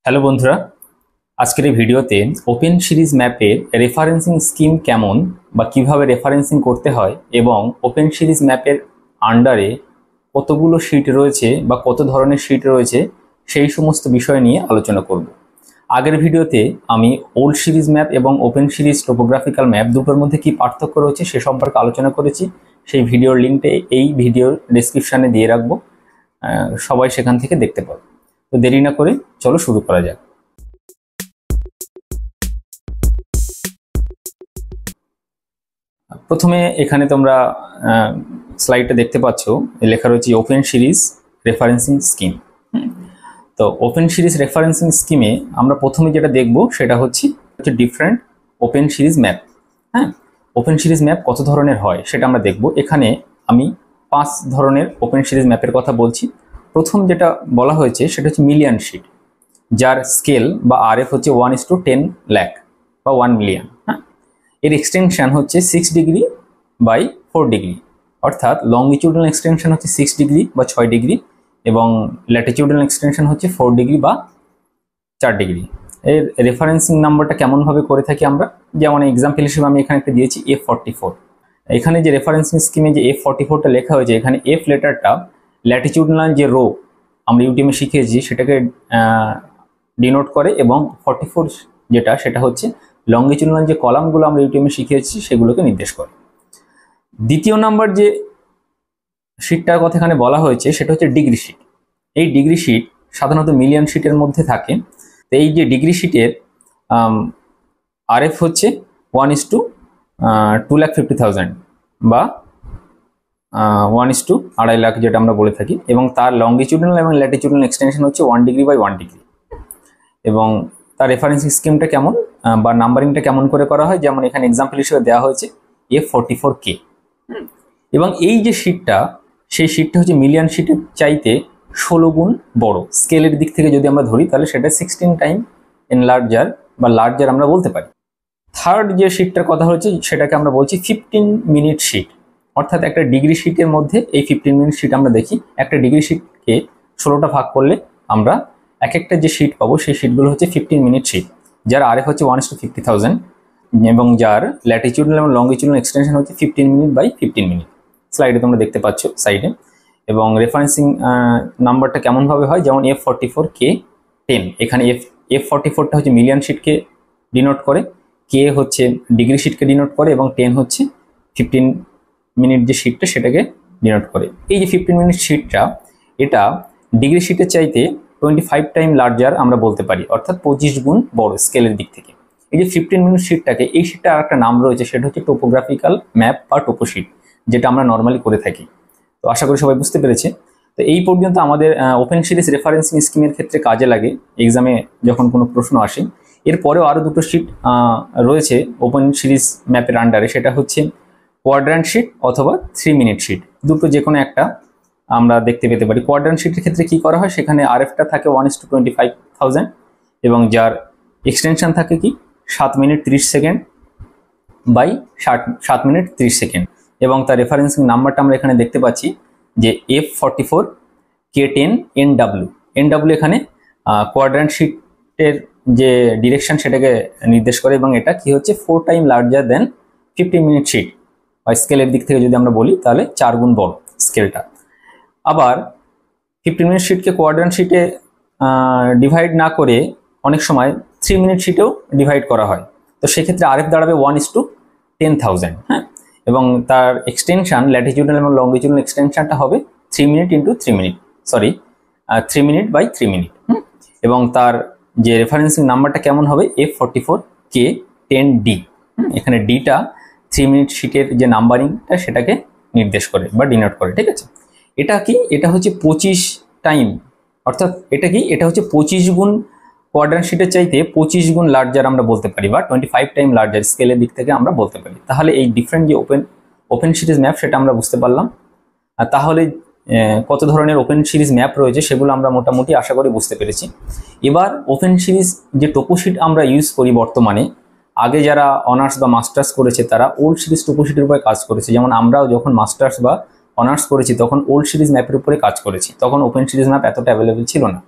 Hello বন্ধুরা, আজকের এই ভিডিওতে ওপেন সিরিজ ম্যাপের রেফারেন্সিং স্কিম কেমন বা কিভাবে রেফারেন্সিং করতে হয় এবং ওপেন সিরিজ ম্যাপের আন্ডারে কতগুলো শীট রয়েছে বা কত ধরনের শীট রয়েছে সেই সমস্ত বিষয় নিয়ে আলোচনা করব। আগের ভিডিওতে আমি ওল্ড সিরিজ ম্যাপ এবং ওপেন সিরিজ টোপোগ্রাফিক্যাল ম্যাপ দুটোর মধ্যে কি পার্থক্য রয়েছে সে সম্পর্কে আলোচনা করেছি। সেই ভিডিওর লিঙ্কটা এই ভিডিওর ডেসক্রিপশানে দিয়ে রাখবো, সবাই সেখান থেকে দেখতে পারো। তো দেরি না করে চলো শুরু করা যাক। প্রথমে এখানে তোমরা স্লাইডটা দেখতে পাচ্ছ, লেখা রয়েছে ওপেন সিরিজ রেফারেন্সিং স্কিম। তো ওপেন সিরিজ রেফারেন্সিং স্কিমে আমরা প্রথমে যেটা দেখব সেটা হচ্ছে ডিফারেন্ট ওপেন সিরিজ ম্যাপ। হ্যাঁ, ওপেন সিরিজ ম্যাপ কত ধরনের হয় সেটা আমরা দেখব। এখানে আমি 5 ধরনের ওপেন সিরিজ ম্যাপের কথা বলছি। প্রথম যেটা বলা হয়েছে সেটা হচ্ছে মিলিয়ন শিট, যার স্কেল বা আরএফ হচ্ছে 1:10 লাখ বা 1 মিলিয়ন। হ্যাঁ, এর এক্সটেনশন হচ্ছে 6 ডিগ্রি বাই 4 ডিগ্রি, অর্থাৎ লংগিটিউডাল এক্সটেনশন হচ্ছে 6 ডিগ্রি বা 6 ডিগ্রি এবং ল্যাটিটিউডাল এক্সটেনশন হচ্ছে 4 ডিগ্রি বা 4 ডিগ্রি। এর রেফারেন্সিং নাম্বারটা কেমনভাবে করে থাকি আমরা, যেমন এক্সাম্পল হিসেবে আমি এখানে একটা দিয়েছি F44। এখানে যে রেফারেন্সিং স্কিমে যে F44টা লেখা হয়েছে, এখানে এফ লেটারটা ল্যাটিটিউডাল যে রো আমরা ইউটিএমে শিখেছি সেটাকে ডিনোট করে এবং 44 যেটা সেটা হচ্ছে লংগিটিউডাল যে কলামগুলো আমরা ইউটিএমে শিখেছি সেগুলোকে নির্দেশ করে। দ্বিতীয় নাম্বার যে শিটটার কথা এখানে বলা হয়েছে সেটা হচ্ছে ডিগ্রি শিট। এই ডিগ্রি শিট সাধারণত মিলিয়ন শিটের মধ্যে থাকে। তো এই যে ডিগ্রি শিটের আরএফ হচ্ছে 1:250,000 বা 1:2.5 লাখ যেটা আমরা বলে থাকি, এবং তার লংগিটিউডাল এবং ল্যাটিটিউডাল এক্সটেনশন হচ্ছে 1 ডিগ্রি বাই 1 ডিগ্রি। এবং তার রেফারেন্সিং স্কিমটা কেমন বা নাম্বারিংটা কেমন করে করা হয়, যেমন এখানে এক্সাম্পল হিসেবে দেওয়া হয়েছে F44K। এবং এই যে শিটটা, সেই শিটটা হচ্ছে মিলিয়ন শিটের চাইতে 16 গুণ বড়। স্কেলের দিক থেকে যদি আমরা ধরি তাহলে সেটা 16 টাইম এনলার্জার বা লার্জার আমরা বলতে পারি। থার্ড যে শিটটার কথা হচ্ছে সেটাকে আমরা বলছি 15 মিনিট শিট, অর্থাৎ একটা ডিগ্রি শিটের মধ্যে এই 15 মিনিট শিট আমরা দেখি। একটা ডিগ্রি শিটকে 16টা ভাগ করলে আমরা এক একটা যে শিট পাবো সেই শিটগুলো হচ্ছে 15 মিনিট শিট, যার আরএফ হচ্ছে 1:50,000 এবং যার ল্যাটিটিউডাল এবং লংগিটিউডাল এক্সটেনশন হচ্ছে 15 মিনিট বাই 15 মিনিট। স্লাইডে তোমরা দেখতে পাচ্ছ সাইডে। এবং রেফারেন্সিং নাম্বারটা কেমনভাবে হয়, যেমন F44K10। এখানে F44টা হচ্ছে মিলিয়ন শিটকে ডিনোট করে, কে হচ্ছে ডিগ্রি শিটকে ডিনোট করে এবং 10 হচ্ছে 15 মিনিট যে শিটটা সেটাকে ডিনোট করে। এই যে 15 মিনিট শিটটা, এটা ডিগ্রি শিটের চাইতে 25 টাইম লার্জার আমরা বলতে পারি, অর্থাৎ 25 গুণ বড় স্কেলের দিক থেকে। এই যে 15 মিনিট শিটটাকে, এই শিটটা আর একটা নাম রয়েছে, সেটা হচ্ছে টোপোগ্রাফিক্যাল ম্যাপ বা টোপো শিট, যেটা আমরা নর্মালি করে থাকি। তো আশা করি সবাই বুঝতে পেরেছে। তো এই পর্যন্ত আমাদের ওপেন সিরিজ রেফারেন্সিং স্কিমের ক্ষেত্রে কাজে লাগে এক্সামে যখন কোনো প্রশ্ন আসে। এরপরেও আরও দুটো শিট রয়েছে ওপেন সিরিজ ম্যাপের আন্ডারে, সেটা হচ্ছে কোয়াড্র্যান্ট শিট অথবা 3 মিনিট শিট। দুটো যে কোনো একটা আমরা দেখতে পেতে পারি। কোয়াড্র্যান্ট শিটের ক্ষেত্রে কি করা হয়, সেখানে আরএফটা থাকে 1:25,000 এবং যার এক্সটেনশন থাকে কি 7 minute 30 second by 7 minute 30 second. এবং তার রেফারেন্সিং নাম্বারটা আমরা এখানে দেখতে পাচ্ছি যে F44K10NW। এনডাব্লিউ এখানে কোয়াড্র্যান্ট শিটের যে ডিরেকশন সেটাকে নির্দেশ করে এবং এটা কি হচ্ছে 4 time larger than 15 minute sheet, বা স্কেলের দিক থেকে যদি আমরা বলি তাহলে 4 গুণ বড় স্কেলটা। আবার 15 মিনিট শিটকে কোয়াড্র্যান্ট শিটে ডিভাইড না করে অনেক সময় 3 মিনিট শিটেও ডিভাইড করা হয়। তো সেক্ষেত্রে আরএফ দাঁড়াবে 1:10,000। হ্যাঁ, এবং তার এক্সটেনশন ল্যাটিটিউডাল এবং লংগিটিউডাল এক্সটেনশনটা হবে 3 minute into 3 minute, 3 minute by 3 minute. এবং তার যে রেফারেন্সিং নাম্বারটা কেমন হবে, F44K10D। এখানে ডিটা 3 মিনিট শিটের যে নাম্বারিংটা সেটাকে নির্দেশ করে বা ডিনোট করে। ঠিক আছে, এটা কি, এটা হচ্ছে 25 টাইম, অর্থাৎ এটা কি, এটা হচ্ছে 25 গুণ কোয়াড্র্যান্ট শিটের চাইতে 25 গুণ লার্জার আমরা বলতে পারি, বা 25 টাইম লার্জার স্কেলের দিক থেকে আমরা বলতে পারি। তাহলে এই ডিফারেন্ট যে ওপেন সিরিজ ম্যাপ সেটা আমরা বুঝতে পারলাম। আর তাহলে কত ধরনের ওপেন সিরিজ ম্যাপ রয়েছে সেগুলো আমরা মোটামুটি আশা করি বুঝতে পেরেছি। এবার ওপেন সিরিজ যে টোপো শিট আমরা ইউজ করি বর্তমানে, আগে যারা অনার্স বা মাস্টার্স করেছে তারা ওল্ড সিরিজ টোপো শিটের উপরে কাজ করেছে। যেমন আমরাও যখন মাস্টার্স বা অনার্স করেছি তখন ওল্ড সিরিজ ম্যাপের উপরে কাজ করেছি, তখন ওপেন সিরিজ ম্যাপ এতটা অ্যাভেলেবেল ছিল না।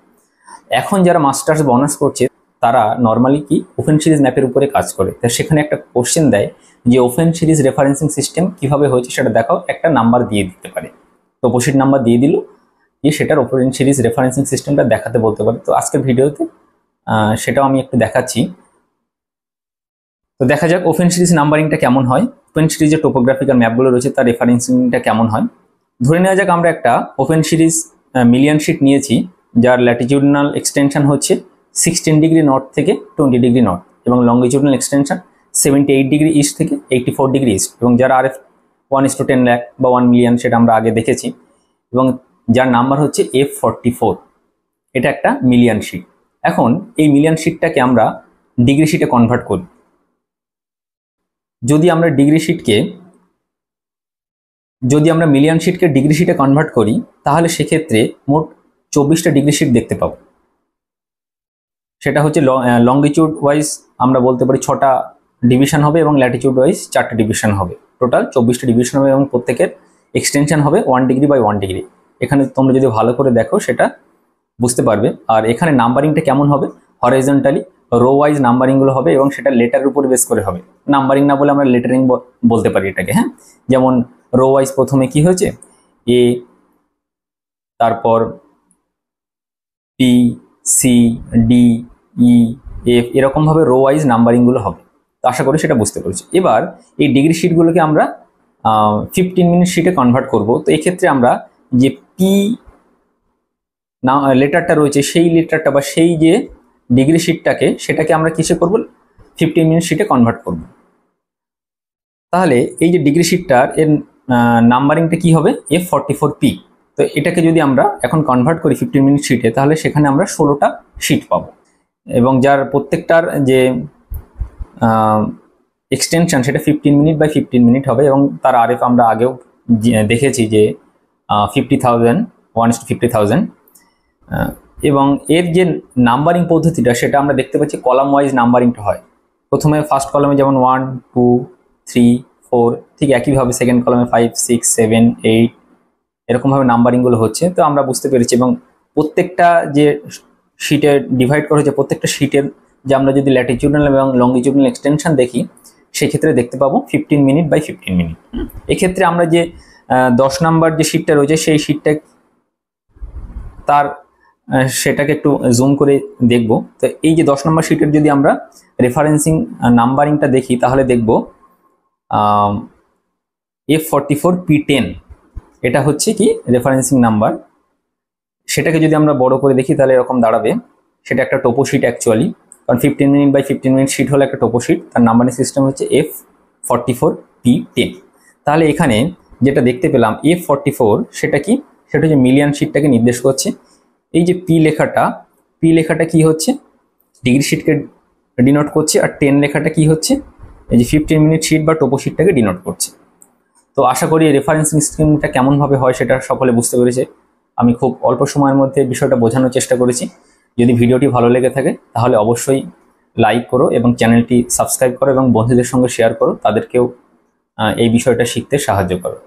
এখন যারা মাস্টার্স বা অনার্স করছে তারা নর্মালি কি ওপেন সিরিজ ম্যাপের উপরে কাজ করে। তা সেখানে একটা কোশ্চেন দেয় যে ওপেন সিরিজ রেফারেন্সিং সিস্টেম কিভাবে হয়েছে সেটা দেখাও, একটা নাম্বার দিয়ে দিতে পারে, টপোশিট নাম্বার দিয়ে দিল, দিয়ে সেটার ওপেন সিরিজ রেফারেন্সিং সিস্টেমটা দেখাতে বলতে পারে। তো আজকের ভিডিওতে সেটাও আমি একটু দেখাচ্ছি। তো দেখা যাক ওপেন সিরিজ নাম্বারিংটা কেমন হয়, ওপেন সিরিজের টোপোগ্রাফিক্যাল ম্যাপগুলো রয়েছে তার রেফারেন্সিংটা কেমন হয়। ধরে নেওয়া যাক আমরা একটা ওপেন সিরিজ মিলিয়ন শিট নিয়েছি, যার ল্যাটিটিউডনাল এক্সটেনশন হচ্ছে 16 ডিগ্রি নর্থ থেকে 20 ডিগ্রি নর্থ এবং লঙ্গিটিউডনাল এক্সটেনশন 78 ডিগ্রি ইস্ট থেকে 84 ডিগ্রি ইস্ট, এবং যার RF 1:10 লাখ বা 1 মিলিয়ন সেটা আমরা আগে দেখেছি, এবং যার নাম্বার হচ্ছে F44। এটা একটা মিলিয়ন শিট। এখন এই মিলিয়ন শিটটাকে আমরা ডিগ্রি শিটে কনভার্ট করি। যদি আমরা মিলিয়ন শিটকে ডিগ্রি শিটে কনভার্ট করি তাহলে সেক্ষেত্রে মোট 24টা ডিগ্রি শিট দেখতে পাবো। সেটা হচ্ছে লংগিটিউড ওয়াইজ আমরা বলতে পারি 6টা ডিভিশন হবে এবং ল্যাটিটিউড ওয়াইজ 4টা ডিভিশন হবে, টোটাল 24টা ডিভিশন হবে এবং প্রত্যেকের এক্সটেনশন হবে 1 ডিগ্রি বাই 1 ডিগ্রি। এখানে তোমরা যদি ভালো করে দেখো সেটা বুঝতে পারবে। আর এখানে নাম্বারিংটা কেমন হবে, হরাইজন্টালি রো ওয়াইজ নাম্বারিংগুলো হবে এবং সেটা লেটারের উপর বেস করে হবে। নাম্বারিং না বলে আমরা লেটারিং বলতে পারি এটাকে। হ্যাঁ, যেমন রো ওয়াইজ প্রথমে কি হয়েছে এ, তারপর পি, সি, ডি, ই, এফ, এরকমভাবে রো ওয়াইজ নাম্বারিংগুলো হবে। তো আশা করি সেটা বুঝতে পেরেছি। এবার এই ডিগ্রি শিটগুলোকে আমরা 15 মিনিট শিটে কনভার্ট করব। তো এক্ষেত্রে আমরা যে পি না লেটারটা রয়েছে সেই লেটারটা বা সেই যে ডিগ্রি শিটটাকে সেটাকে আমরা কিসে করব, 15 মিনিট শিটে কনভার্ট করব। তাহলে এই যে ডিগ্রি শিটটার এর নাম্বারিংটা কি হবে F44P। তো এটাকে যদি আমরা এখন কনভার্ট করি 15 মিনিট শিটে তাহলে সেখানে আমরা 16টা শিট পাবো, এবং যার প্রত্যেকটার যে এক্সটেনশন সেটা 15 মিনিট বাই 15 মিনিট হবে, এবং তার RF আমরা আগেও দেখেছি যে 50,000 1:50,000। এবং এর যে নাম্বারিং পদ্ধতিটা সেটা আমরা দেখতে পাচ্ছি কলাম ওয়াইজ নাম্বারিংটা হয়। প্রথমে ফার্স্ট কলামে যেমন 1, 2, 3, 4, ঠিক একইভাবে সেকেন্ড কলামে 5, 6, 7, 8 এরকমভাবে নাম্বারিংগুলো হচ্ছে। তো আমরা বুঝতে পেরেছি, এবং প্রত্যেকটা যে শিটে ডিভাইড করা হচ্ছে প্রত্যেকটা শিটের যে আমরা যদি ল্যাটিটিউডনাল এবং লঙ্গিটিউডনাল এক্সটেনশন দেখি সেক্ষেত্রে দেখতে পাবো 15 মিনিট বাই 15 মিনিট। এক্ষেত্রে আমরা যে 10 নাম্বার যে শিটটা রয়েছে সেই শিটটা সেটাকে একটু জুম করে দেখব। তো এই যে 10 নম্বর শিটের যদি আমরা রেফারেন্সিং নাম্বারিংটা দেখি তাহলে দেখব F44P10 এটা হচ্ছে কি রেফারেন্সিং নাম্বার। সেটাকে যদি আমরা বড় করে দেখি তাহলে এরকম দাঁড়াবে। সেটা একটা টোপো শিট অ্যাকচুয়ালি, কারণ 15 মিনিট বাই 15 মিনিট শিট হলো একটা টোপো শিট, তার নাম্বারিং সিস্টেম হচ্ছে F44P10। তাহলে এখানে যেটা দেখতে পেলাম F44 সেটা কি, সেটা হচ্ছে মিলিয়ন শিটটাকে নির্দেশ করছে। এই যে পি লেখাটা কি হচ্ছে ডিগ্রি শিটকে ডিনোট করছে, আর 10 লেখাটা কি হচ্ছে এই যে 15 মিনিট শিট বা টোপো শিটটাকে ডিনোট করছে। তো আশা করি রেফারেন্সিং স্কিমটা কেমনভাবে হয় সেটা সকলে বুঝতে পেরেছে। আমি খুব অল্প সময়ের মধ্যে বিষয়টা বোঝানোর চেষ্টা করেছি। যদি ভিডিওটি ভালো লেগে থাকে তাহলে অবশ্যই লাইক করো এবং চ্যানেলটি সাবস্ক্রাইব করো এবং বন্ধুদের সঙ্গে শেয়ার করো, তাদেরকেও এই বিষয়টা শিখতে সাহায্য করো।